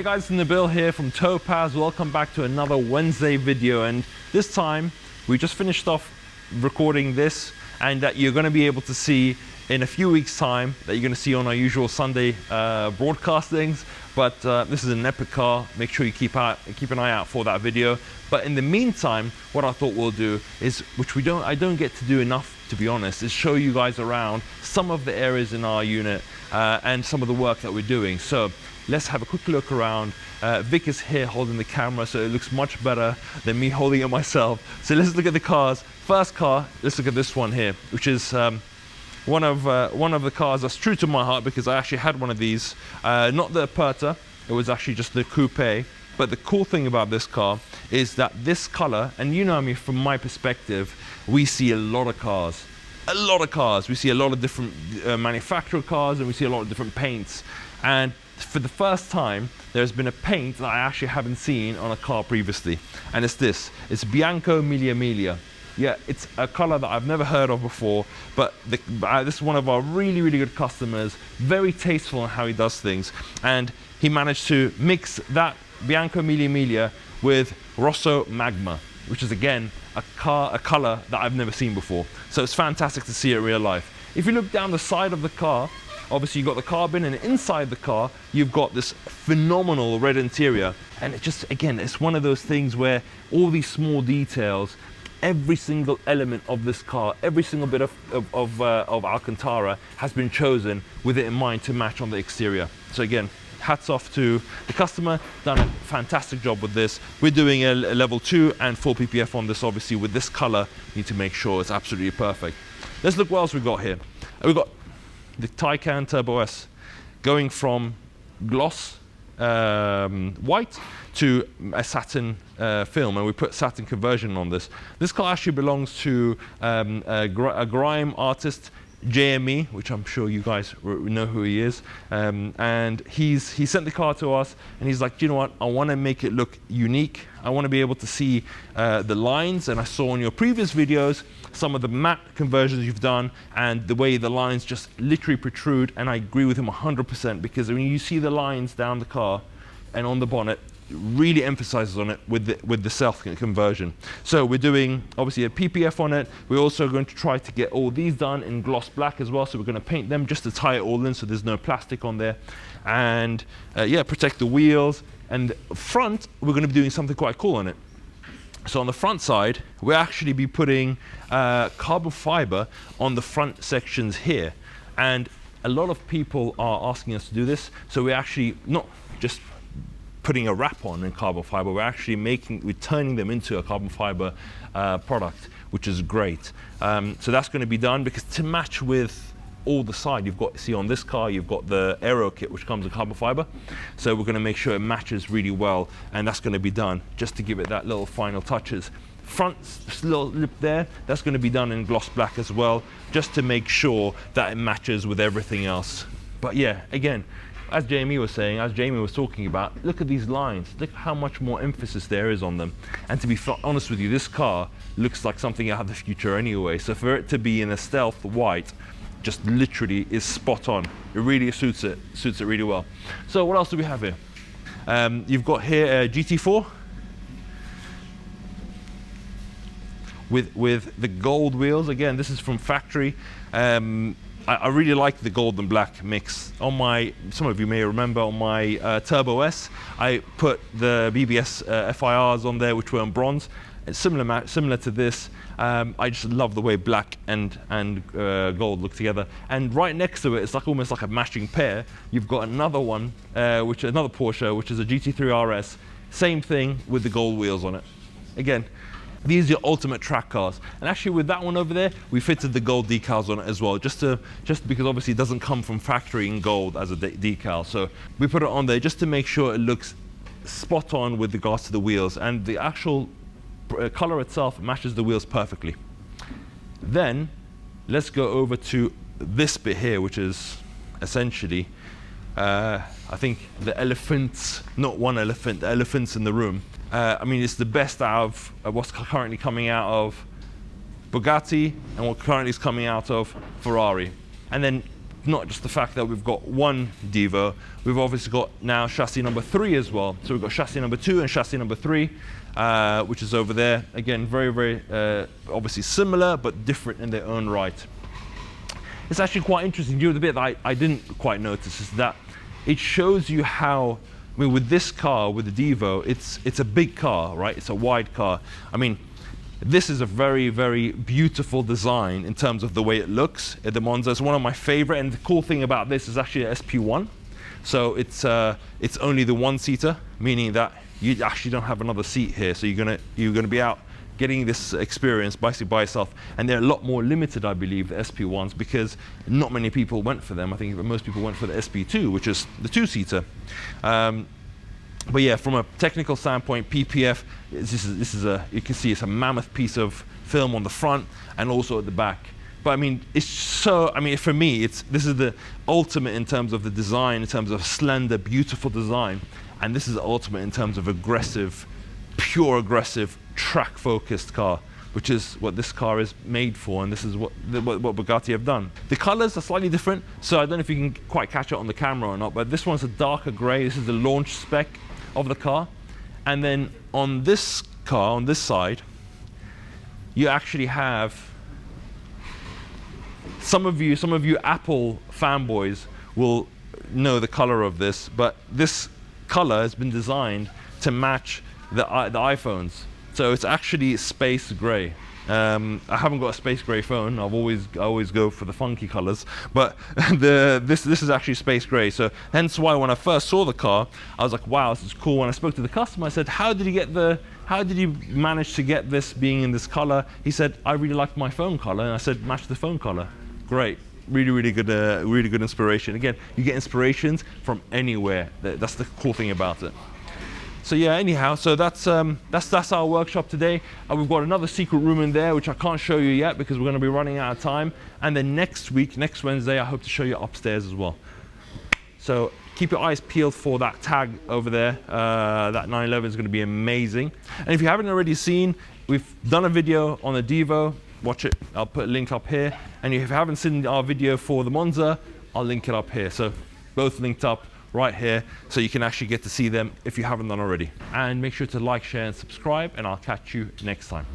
Hey guys, it's Nabil here from Topaz. Welcome back to another Wednesday video, and this time we just finished off recording this, and that you're going to be able to see in a few weeks time, that you're going to see on our usual Sunday broadcastings. But this is an epic car. Make sure you keep an eye out for that video. But in the meantime, what I thought we'll do is, which I don't get to do enough, to be honest, is show you guys around some of the areas in our unit and some of the work that we're doing. So let's have a quick look around. Vic is here holding the camera, so it looks much better than me holding it myself. So let's look at the cars. First car, let's look at this one here, which is one of the cars that's true to my heart, because I actually had one of these. Not the Aperta, it was actually just the coupe. But the cool thing about this car is that this color, and you know, I mean, from my perspective, we see a lot of cars. A lot of cars. We see a lot of different manufacturer cars, and we see a lot of different paints. And for the first time, there's been a paint that I actually haven't seen on a car previously. And it's this. It's Bianco Miglia Miglia. Yeah, it's a color that I've never heard of before, but this is one of our really, really good customers. Very tasteful in how he does things. And he managed to mix that Bianco Miglia Miglia with Rosso Magma, which is again a color that I've never seen before. So it's fantastic to see it in real life. If you look down the side of the car, obviously you've got the carbon, and inside the car you've got this phenomenal red interior. And it just, again, it's one of those things where all these small details, every single element of this car, every single bit of Alcantara has been chosen with it in mind to match on the exterior. So again, hats off to the customer, done a fantastic job with this. We're doing a level 2 and full PPF on this, obviously. With this color, you need to make sure it's absolutely perfect. Let's look what else we've got here. We've got the Taycan Turbo S, going from gloss white to a satin film, and we put satin conversion on this. This car actually belongs to a grime artist, JME, which I'm sure you guys know who he is, and he sent the car to us, and he's like, do you know what, I want to make it look unique. I want to be able to see the lines, and I saw in your previous videos some of the matte conversions you've done, and the way the lines just literally protrude, and I agree with him 100%, because when you see the lines down the car and on the bonnet, really emphasizes on it with the self conversion. So we're doing obviously a PPF on it. We're also going to try to get all these done in gloss black as well. So we're going to paint them just to tie it all in, so there's no plastic on there, and yeah, protect the wheels. And front, we're going to be doing something quite cool on it. So on the front side, we'll actually be putting carbon fiber on the front sections here, and a lot of people are asking us to do this. So we're actually not just putting a wrap on in carbon fiber, we're turning them into a carbon fiber product, which is great. So that's going to be done, because to match with all the side, you've got, see on this car, you've got the aero kit, which comes in carbon fiber. So we're going to make sure it matches really well, and that's going to be done just to give it that little final touches. Front little lip there, that's going to be done in gloss black as well, just to make sure that it matches with everything else. But yeah, again, as Jamie was saying, as Jamie was talking about, look at these lines. Look how much more emphasis there is on them. And to be honest with you, this car looks like something out of the future anyway. So for it to be in a stealth white, just literally is spot on. It really suits it really well. So what else do we have here? You've got here a GT4 with the gold wheels. Again, this is from factory. I really like the gold and black mix. On my, some of you may remember, on my Turbo S, I put the BBS FIRs on there, which were in bronze. It's similar to this. I just love the way black and gold look together. And right next to it, it's like almost like a matching pair. You've got another one, which is another Porsche, which is a GT3 RS. Same thing with the gold wheels on it. Again, these are your ultimate track cars. And actually with that one over there, we fitted the gold decals on it as well, just because obviously it doesn't come from factory in gold as a decal. So we put it on there just to make sure it looks spot on with regards to the wheels, and the actual color itself matches the wheels perfectly. Then let's go over to this bit here, which is essentially, I think the elephants, not one elephant, the elephants in the room. I mean, it's the best out of what's currently coming out of Bugatti and what currently is coming out of Ferrari. And then not just the fact that we've got one Divo, we've obviously got now chassis number 3 as well. So we've got chassis number 2 and chassis number 3, which is over there. Again, very obviously similar, but different in their own right. It's actually quite interesting. The bit that I didn't quite notice is that it shows you how, I mean, with this car, with the Divo, it's a big car, right? It's a wide car. I mean, this is a very beautiful design in terms of the way it looks at the Monza. It's one of my favorite, and the cool thing about this is actually an SP1. So it's only the one-seater, meaning that you actually don't have another seat here. So you're gonna be out getting this experience basically by yourself. And they're a lot more limited, I believe, the SP1s, because not many people went for them. I think most people went for the SP2, which is the two-seater. But yeah, from a technical standpoint, PPF, this is you can see it's a mammoth piece of film on the front and also at the back. But I mean, it's so, I mean, for me, this is the ultimate in terms of the design, in terms of slender, beautiful design. And this is the ultimate in terms of aggressive, pure aggressive, track-focused car, which is what this car is made for, and this is what Bugatti have done. The colors are slightly different, so I don't know if you can quite catch it on the camera or not, but this one's a darker gray. This is the launch spec of the car. And then on this car, on this side, you actually have, some of you Apple fanboys will know the color of this, but this color has been designed to match the iPhones. So it's actually space gray. I haven't got a space gray phone. I always go for the funky colors, but this is actually space gray. So hence why when I first saw the car, I was like, wow, this is cool. When I spoke to the customer, I said, how did you manage to get this being in this color? He said, I really like my phone color, and I said, match the phone color. Great. Really good inspiration. Again, you get inspirations from anywhere. That's the cool thing about it. So yeah, anyhow, so that's our workshop today. We've got another secret room in there, which I can't show you yet because we're going to be running out of time. And then next week, next Wednesday, I hope to show you upstairs as well. So keep your eyes peeled for that tag over there. That 911 is going to be amazing. And if you haven't already seen, we've done a video on the Divo. Watch it. I'll put a link up here. And if you haven't seen our video for the Monza, I'll link it up here. So both linked up right here, so you can actually get to see them if you haven't done already. And make sure to like, share, and subscribe, and I'll catch you next time.